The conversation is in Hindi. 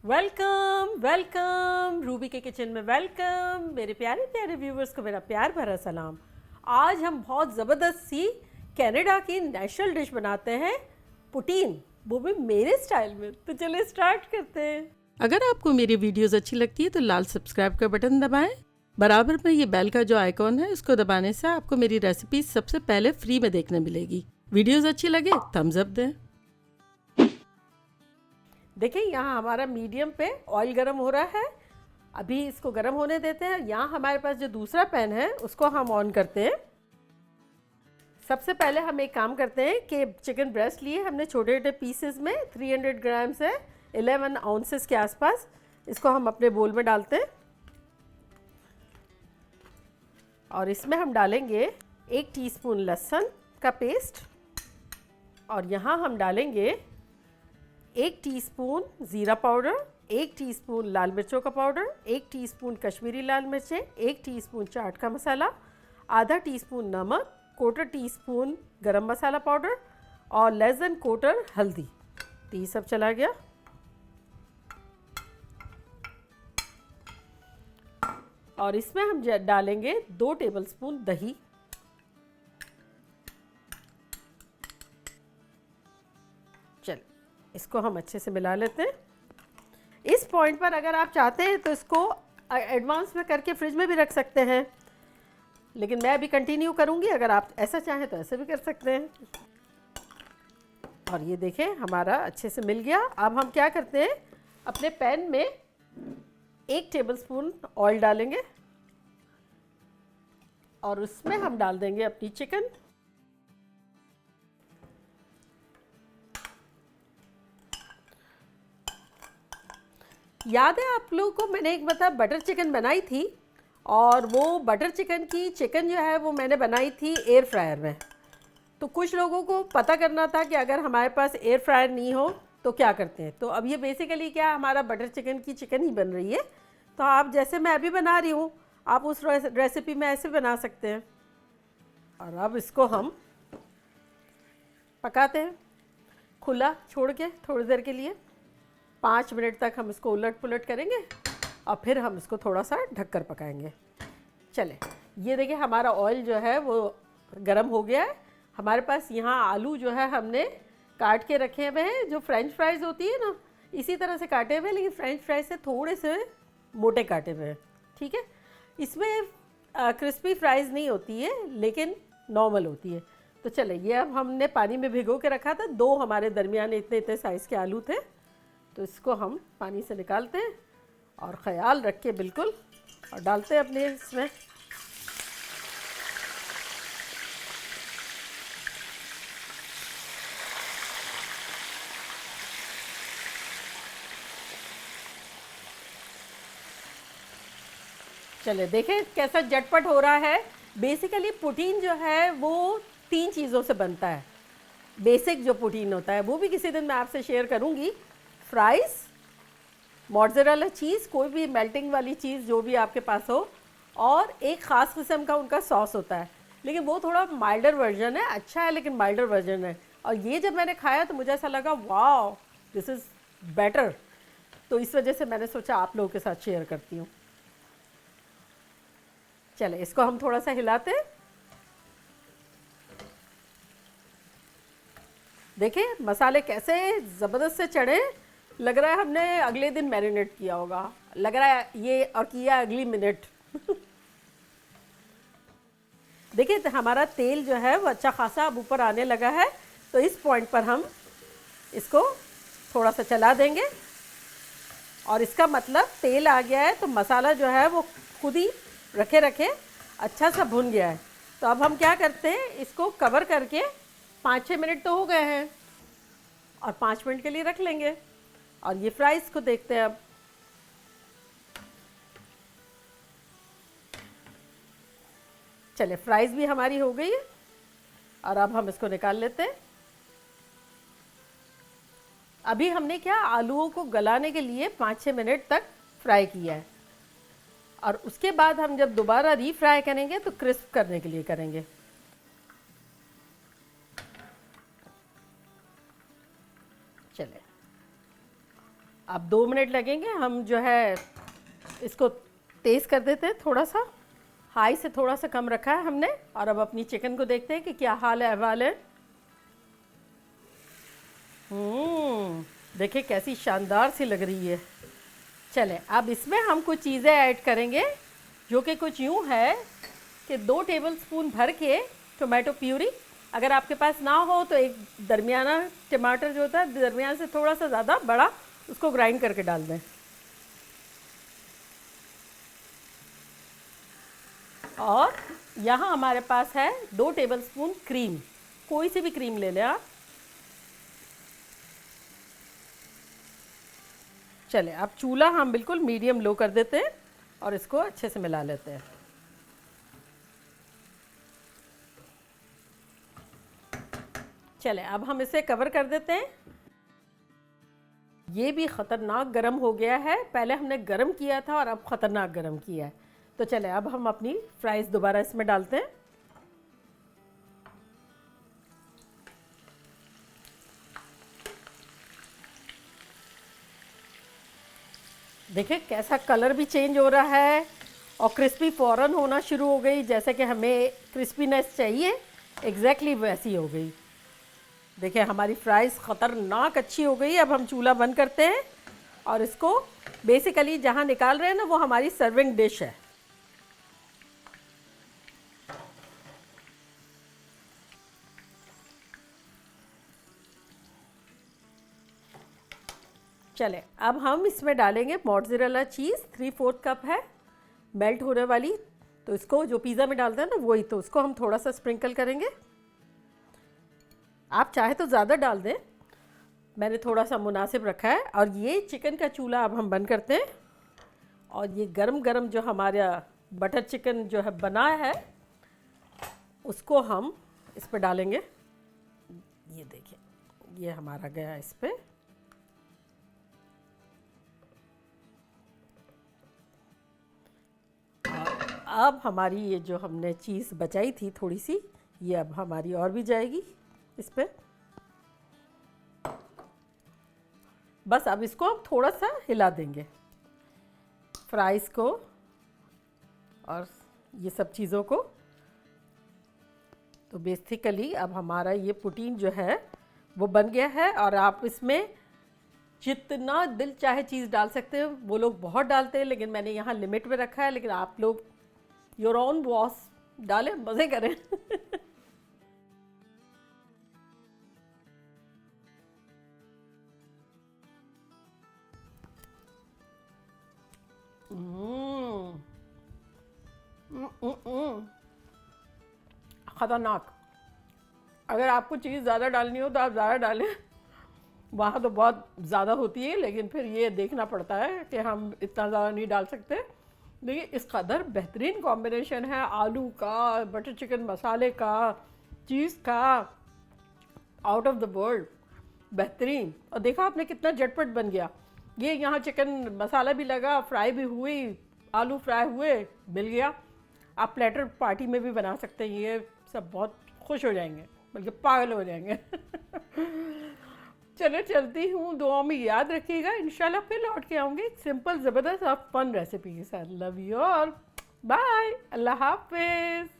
वेलकम वेलकम रूबी के किचन में वेलकम। मेरे प्यारे प्यारे व्यूवर्स को मेरा प्यार भरा सलाम। आज हम बहुत ज़बरदस्त सी कनाडा की नेशनल डिश बनाते हैं, पुटीन, वो भी मेरे स्टाइल में। तो चलिए स्टार्ट करते हैं। अगर आपको मेरी वीडियोस अच्छी लगती है तो लाल सब्सक्राइब का बटन दबाएं। बराबर में ये बेल का जो आइकॉन है उसको दबाने से आपको मेरी रेसिपी सबसे पहले फ्री में देखने मिलेगी। वीडियोस अच्छी लगे थम्स अप दें। देखिए यहाँ हमारा मीडियम पे ऑयल गरम हो रहा है। अभी इसको गरम होने देते हैं। यहाँ हमारे पास जो दूसरा पैन है उसको हम ऑन करते हैं। सबसे पहले हम एक काम करते हैं कि चिकन ब्रेस्ट लिए हमने छोटे छोटे पीसेस में 300 ग्राम से 11 आउंसेस के आसपास। इसको हम अपने बोल में डालते हैं और इसमें हम डालेंगे 1 टीस्पून लहसुन का पेस्ट और यहाँ हम डालेंगे 1 टीस्पून ज़ीरा पाउडर, 1 टीस्पून लाल मिर्चों का पाउडर, 1 टीस्पून कश्मीरी लाल मिर्चें, 1 टीस्पून चाट का मसाला, आधा टीस्पून नमक, 1/4 टीस्पून गरम मसाला पाउडर और लेस देन 1/4 हल्दी। तो ये सब चला गया। और इसमें हम डालेंगे 2 टेबलस्पून दही। चल इसको हम अच्छे से मिला लेते हैं। इस पॉइंट पर अगर आप चाहते हैं तो इसको एडवांस में करके फ्रिज में भी रख सकते हैं, लेकिन मैं अभी कंटिन्यू करूंगी। अगर आप ऐसा चाहें तो ऐसे भी कर सकते हैं। और ये देखें हमारा अच्छे से मिल गया। अब हम क्या करते हैं, अपने पैन में 1 टेबलस्पून ऑयल डालेंगे और उसमें हम डाल देंगे अपनी चिकन। याद है आप लोगों को मैंने एक बटर चिकन बनाई थी, और वो बटर चिकन की चिकन जो है वो मैंने बनाई थी एयर फ्रायर में। तो कुछ लोगों को पता करना था कि अगर हमारे पास एयर फ्रायर नहीं हो तो क्या करते हैं। तो अब ये बेसिकली क्या हमारा बटर चिकन की चिकन ही बन रही है। तो आप जैसे मैं अभी बना रही हूँ आप उस रेसिपी में ऐसे बना सकते हैं। और अब इसको हम पकाते हैं खुला छोड़ के थोड़ी देर के लिए। 5 मिनट तक हम इसको उलट पुलट करेंगे और फिर हम इसको थोड़ा सा ढककर पकाएंगे। चले ये देखिए हमारा ऑयल जो है वो गर्म हो गया है। हमारे पास यहाँ आलू जो है हमने काट के रखे हुए हैं, जो फ्रेंच फ्राइज़ होती है ना इसी तरह से काटे हुए हैं, लेकिन फ्रेंच फ्राइज से थोड़े से मोटे काटे हुए हैं। ठीक है, इसमें क्रिस्पी फ्राइज़ नहीं होती है लेकिन नॉर्मल होती है। तो चले ये अब हमने पानी में भिगो के रखा था। 2 हमारे दरमियान इतने इतने साइज़ के आलू थे। तो इसको हम पानी से निकालते हैं और ख्याल रख के बिल्कुल और डालते हैं अपने इसमें। चले देखें कैसा झटपट हो रहा है। बेसिकली पुटीन जो है वो 3 चीज़ों से बनता है। बेसिक जो पुटीन होता है वो भी किसी दिन मैं आपसे शेयर करूंगी। फ्राइज़, मोज़रेला चीज़, कोई भी मेल्टिंग वाली चीज़ जो भी आपके पास हो, और एक ख़ास किस्म का उनका सॉस होता है, लेकिन वो थोड़ा माइल्डर वर्जन है। अच्छा है लेकिन माइल्डर वर्जन है। और ये जब मैंने खाया तो मुझे ऐसा लगा वाओ दिस इज़ बेटर। तो इस वजह से मैंने सोचा आप लोगों के साथ शेयर करती हूँ। चले इसको हम थोड़ा सा हिलाते हैं। देखिए मसाले कैसे ज़बरदस्त से चढ़े। लग रहा है हमने अगले दिन मैरिनेट किया होगा, लग रहा है ये, और किया अगली मिनट। देखिए तो हमारा तेल जो है वो अच्छा खासा अब ऊपर आने लगा है। तो इस पॉइंट पर हम इसको थोड़ा सा चला देंगे और इसका मतलब तेल आ गया है। तो मसाला जो है वो खुद ही रखे रखे अच्छा सा भुन गया है। तो अब हम क्या करते हैं, इसको कवर करके 5-6 मिनट तो हो गए हैं और 5 मिनट के लिए रख लेंगे। और ये फ्राइज़ को देखते हैं अब। चले फ्राइज़ भी हमारी हो गई है और अब हम इसको निकाल लेते हैं। अभी हमने क्या आलूओं को गलाने के लिए 5-6 मिनट तक फ्राई किया है, और उसके बाद हम जब दोबारा रीफ्राई करेंगे तो क्रिस्प करने के लिए करेंगे। चले अब 2 मिनट लगेंगे, हम जो है इसको तेज़ कर देते हैं थोड़ा सा, हाई से थोड़ा सा कम रखा है हमने। और अब अपनी चिकन को देखते हैं कि क्या हाल है अहवाल है। देखिए कैसी शानदार सी लग रही है। चले अब इसमें हम कुछ चीज़ें ऐड करेंगे, जो कि कुछ यूँ है कि 2 टेबलस्पून भर के टोमेटो प्यूरी, अगर आपके पास ना हो तो एक दरमियाना टमाटर जो होता है, दरमियान से थोड़ा सा ज़्यादा बड़ा, उसको ग्राइंड करके डाल दें। और यहाँ हमारे पास है 2 टेबलस्पून क्रीम, कोई सी भी क्रीम ले लें आप। चले अब चूल्हा हम बिल्कुल मीडियम लो कर देते हैं और इसको अच्छे से मिला लेते हैं। चले अब हम इसे कवर कर देते हैं। ये भी ख़तरनाक गरम हो गया है, पहले हमने गरम किया था और अब ख़तरनाक गरम किया है। तो चले अब हम अपनी फ्राइज़ दोबारा इसमें डालते हैं। देखिए कैसा कलर भी चेंज हो रहा है और क्रिस्पी फ़ौरन होना शुरू हो गई, जैसे कि हमें क्रिस्पीनेस चाहिए एग्जैक्टली वैसी हो गई। देखिए हमारी फ्राइज़ ख़तरनाक अच्छी हो गई। अब हम चूल्हा बंद करते हैं और इसको बेसिकली जहाँ निकाल रहे हैं ना, वो हमारी सर्विंग डिश है। चले अब हम इसमें डालेंगे मोज़रेला चीज़, 3/4 कप है मेल्ट होने वाली। तो इसको जो पिज़्ज़ा में डालते हैं ना वही, तो उसको हम थोड़ा सा स्प्रिंकल करेंगे। आप चाहे तो ज़्यादा डाल दें, मैंने थोड़ा सा मुनासिब रखा है। और ये चिकन का चूल्हा अब हम बंद करते हैं और ये गरम गरम जो हमारा बटर चिकन जो है बना है उसको हम इस पर डालेंगे। ये देखिए ये हमारा गया इस पर। अब हमारी ये जो हमने चीज़ बचाई थी थोड़ी सी, ये अब हमारी और भी जाएगी इस पर। बस अब इसको हम थोड़ा सा हिला देंगे, फ्राइज़ को और ये सब चीज़ों को। तो बेसिकली अब हमारा ये पुटीन जो है वो बन गया है। और आप इसमें जितना दिल चाहे चीज़ डाल सकते हैं। वो लोग बहुत डालते हैं, लेकिन मैंने यहाँ लिमिट में रखा है। लेकिन आप लोग योर ओन बॉस, डालें, मज़े करें। ख़तरनाक। अगर आपको चीज़ ज़्यादा डालनी हो तो आप ज़्यादा डालें, वहाँ तो बहुत ज़्यादा होती है, लेकिन फिर ये देखना पड़ता है कि हम इतना ज़्यादा नहीं डाल सकते। देखिए इस कदर बेहतरीन कॉम्बिनेशन है आलू का, बटर चिकन मसाले का, चीज़ का, आउट ऑफ द वर्ल्ड बेहतरीन। और देखा आपने कितना झटपट बन गया। ये यहाँ चिकन मसाला भी लगा, फ्राई भी हुई, आलू फ्राई हुए, मिल गया। आप प्लेटर पार्टी में भी बना सकते हैं, ये सब बहुत खुश हो जाएंगे, बल्कि पागल हो जाएंगे। चलो चलती हूँ, दुआ में याद रखिएगा। इंशाल्लाह फिर लौट के आऊँगी सिंपल ज़बरदस्त और फन रेसिपी के साथ। लव यू ऑल, बाय, अल्लाह हाफिज़।